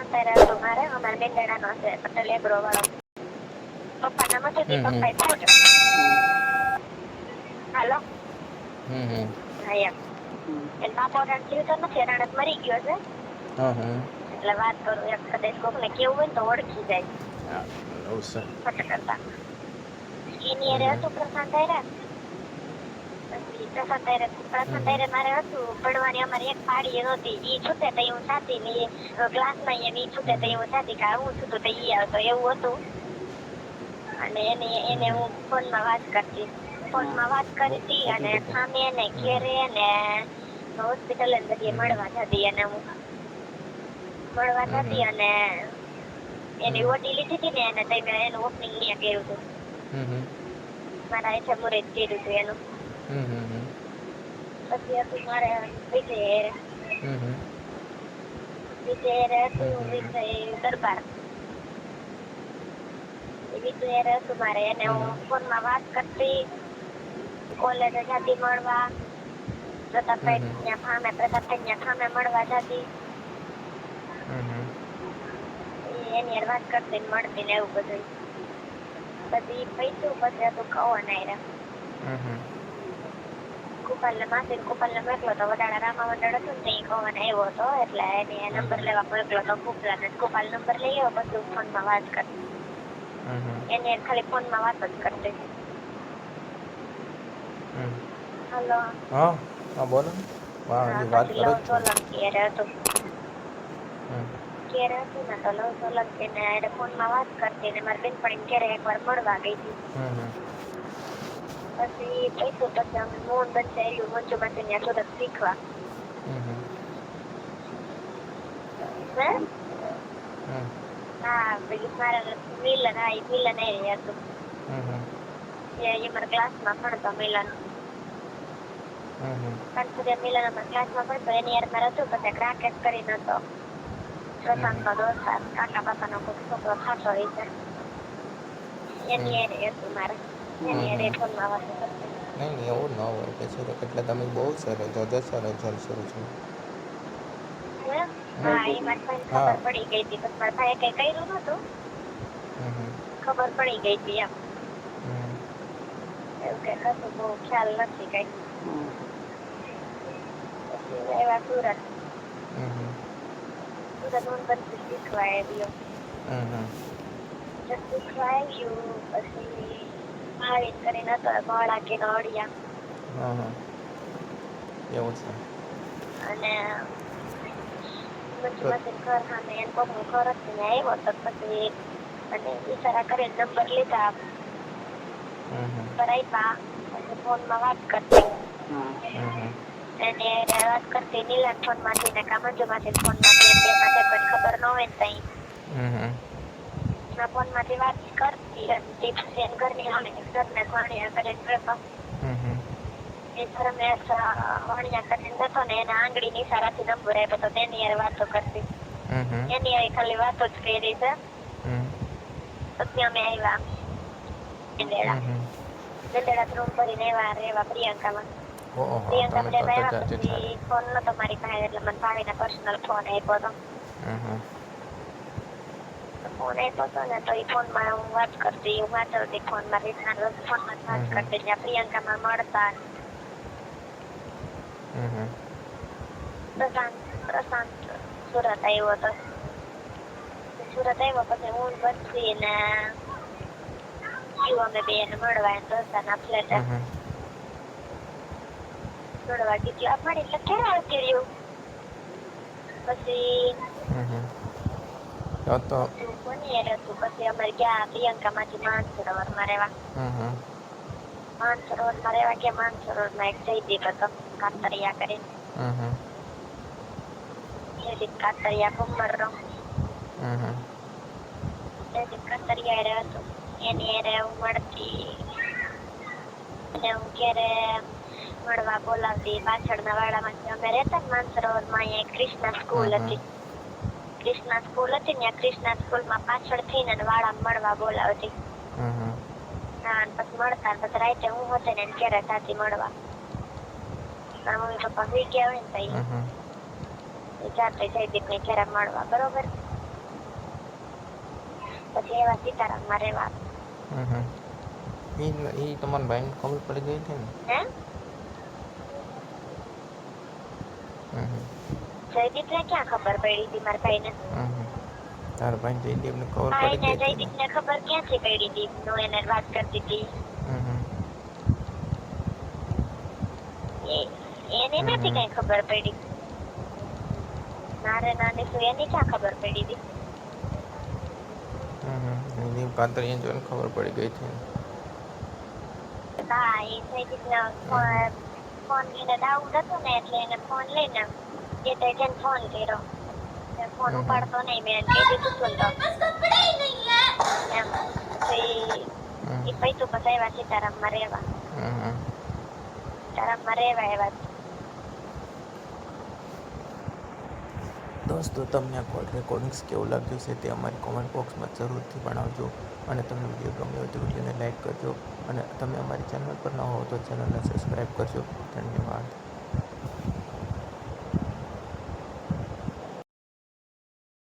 સંતાઈ હતો મારે અમારે બેંગડાનો છે પટેલ એગ્રો વાળો પપ્પાના મતે પપ્પાએ થાજો હાલો હા એમ એટલે બાપો થયું તો નથી રાણત મરી ગયો છે એટલે વાત કરું એક કદાચ કોકને કેવું હોય તો ઓળખી જાય ફટકરતા એની અરે હતું પ્રશાંત મારે હતું ભણવાની અમારી એક પાડી નહોતી ઈ છૂટે તો હું સાથી ને ક્લાસમાં ઈ છૂટે તો હું સાથી કે હું છૂટું તો ઈ આવતો એવું હતું અને એને હું ફોનમાં વાત કરતી અને સામે ને ઘેરે ને હોસ્પિટલ ને બધી મળવા જતી અને હું અને એની ઓટી લીધી હતી ને એને તમે એનું ઓપનિંગ અહીંયા કર્યું હતું મારા એઠે મુરે કર્યું હતું એનું પછી હતું મારે વિજય હતું વિજય દરબાર વિજય હતું મારે એને હું ફોનમાં વાત કરતી કોલેજ જતી મળવા પ્રતાપભાઈ ફામે મળવા જતી એની વાત કરતી મળતી ને એવું બધું બધી પૈસું પછી હતું કહો નાયરા કુપાલને મોકલો તો વડાળા રામા મંડળ હતું ને ત્યાં કહોને આવ્યો હતો એટલે એને નંબર લેવા મોકલો તો કુપાલ નંબર લઈ આવ્યો પછી ફોનમાં વાત કરતી એને ખાલી ફોનમાં વાત જ કરતી હલો હા બોલો વાત કરો સોલંકી હતું ઘેર હતું ને તો લવ સોલંકી ને એને ફોનમાં વાત કરતી ને મારી બેનપણી ઘેરે એકવાર મળવા ગઈ હતી પછી પૈસું પછી અમે મોહન બનશે એલું મંજુમાંથી ત્યાં સુરત શીખવા હા પછી મારા મિલન મિલન એ હતું એ મારા ક્લાસમાં ભણતો મિલન મિલન અમારા ક્લાસમાં ભણતો એની યાર મારે હતું પછી રાકેશ કરીને હતો પ્રશાંતનો દોસ્તાર કાકા બાપાનો કોઈ છોકરો ખાતો હોય છે એની યાર હતું મારે એની યાર ફોનમાં વાત કરતી નહીં એવું ન હોય પછી તો એટલે તમે બહુ સરસ જલસરો છો હા એ મારી ભાઈને ખબર પડી ગઈ હતી પછી મારા ભાઈએ કઈ કર્યું નતું ખબર પડી ગઈ હતી એમ એવું કઈ હતું બહુ ખ્યાલ નથી કઈ પછી એવા સુરત હું બનતી શીખવા આવ્યો શીખવા આવ્યું પછી મારી કરીને હતો મોડા કે નોડિયા એવું છે અને પછી ઘર સામે એને કોકનું ઘર હતું ને આવ્યો તો પછી અને ઈશારા કરીને નંબર લીધા પર આપ્યા પછી ફોનમાં વાત કરતી એને વાત કરતી નીલાન ફોન માંથી ને કા મંજુમાંથી ફોન માંથી બે માટે કોઈ ખબર ન હોય ને તઈ ફોન માંથી વાત કરતી ટિપ્સ એન ઘરની અમે ઘરને વાણિયા કરીને રહેતો એ ધર્મેશ વાણિયા કરીને જતો ને એના આંગળી ઈશારાથી નંબર આપ્યો તો તેની યાર વાતો કરતી એની યાર ખાલી વાતો જ કરી છે પછી અમે આવ્યા ગંદેડા રૂમ ભરીને એવા પ્રિયંકામાં પ્રિયંકા બધા આવ્યા પછી ફોન નતો મારી પાસે એટલે મને ભાવીના પર્સનલ ફોન આપ્યો હતો ફોન આપ્યો હતો ને તો એ ફોનમાં હું વાત કરતી હું વાંચવતી ફોનમાં રીતના ફોનમાં વાત કરતી ત્યાં પ્રિયંકામાં મળતા પ્રશાંત સુરત આવ્યો હતો પછી હું બનશી ને અમે બે ને મળવા દોસ્તાના ફ્લેટ મળવા ગીધી અમારી એટલે ક્યારે આવતી રહ્યું પછી કોની હતું પછી અમારે ગયા પ્રિયંકામાંથી માનસરોવરમાં રહેવા માનસરોવરમાં રહેવા ગયા માનસરોવરમાં એક જયદીપ હતો કાતરિયા કરીને જયદીપ કાતરિયા કુંમરનો જયદીપ કાતરિયા હતો એની એરે હું મળતી અને હું ક્યારે મળવા બોલાવતી પાછળના વાડામાં અમે રહેતા ને માનસરોવરમાં અહીંયા કૃષ્ણા સ્કૂલ હતી ત્યાં કૃષ્ણા સ્કૂલમાં પાછળ થઈને વાડામાં મળવા બોલાવતી હા પછી મળતા પછી રાતે હું હોતે ને ક્યારે જાતી મળવા મારા મમ્મી પપ્પા સુઈ ગયા હોય ને તો જાતે જયદીપ ને ક્યારે મળવા બરોબર પછી એવા સીતારામમાં રહેવા. એ તમારા ભાઈને ખબર પડી ગઈ હતી ને? હે હમ જયદીપને ક્યાં ખબર પડી હતી મારા ભાઈને? તારા ભાઈને જયદીપને ખબર હા પડી એને ગઈ હતી ને? જયદીપને ખબર ક્યાંથી પડી હતી? હું એને વાત કરતી હતી એને નથી કઈ ખબર પડી. મારે નાની શું એની ક્યાં ખબર પડી હતી? દીપ કાતરિયાને જોઈને ખબર પડી ગઈ હતી ને? હા એ જયદીપને ફોન લઈને ડાઉટ હતો ને એટલે એને ફોન લઈને જઈને ફોન કર્યો. ફોન ઉપાડતો નહીં, મેં એને કહી દીધું તું તો એમ. પછી એ પૈતું પછી આવ્યા સીતારામમાં રહેવા. સીતારામમાં રહેવા એવા. દોસ્તો તમને આ કોલ રેકોર્ડિંગ્સ કેવું લાગ્યું છે તે અમારી કોમેન્ટ બોક્સમાં જરૂરથી જણાવજો. અને તમને વિડીયો ગમ્યો હોય તો વિડીયોને લાઇક કરજો. અને તમે અમારી ચેનલ પર ન હો તો ચેનલને સબસ્ક્રાઈબ કરજો. ધન્યવાદ.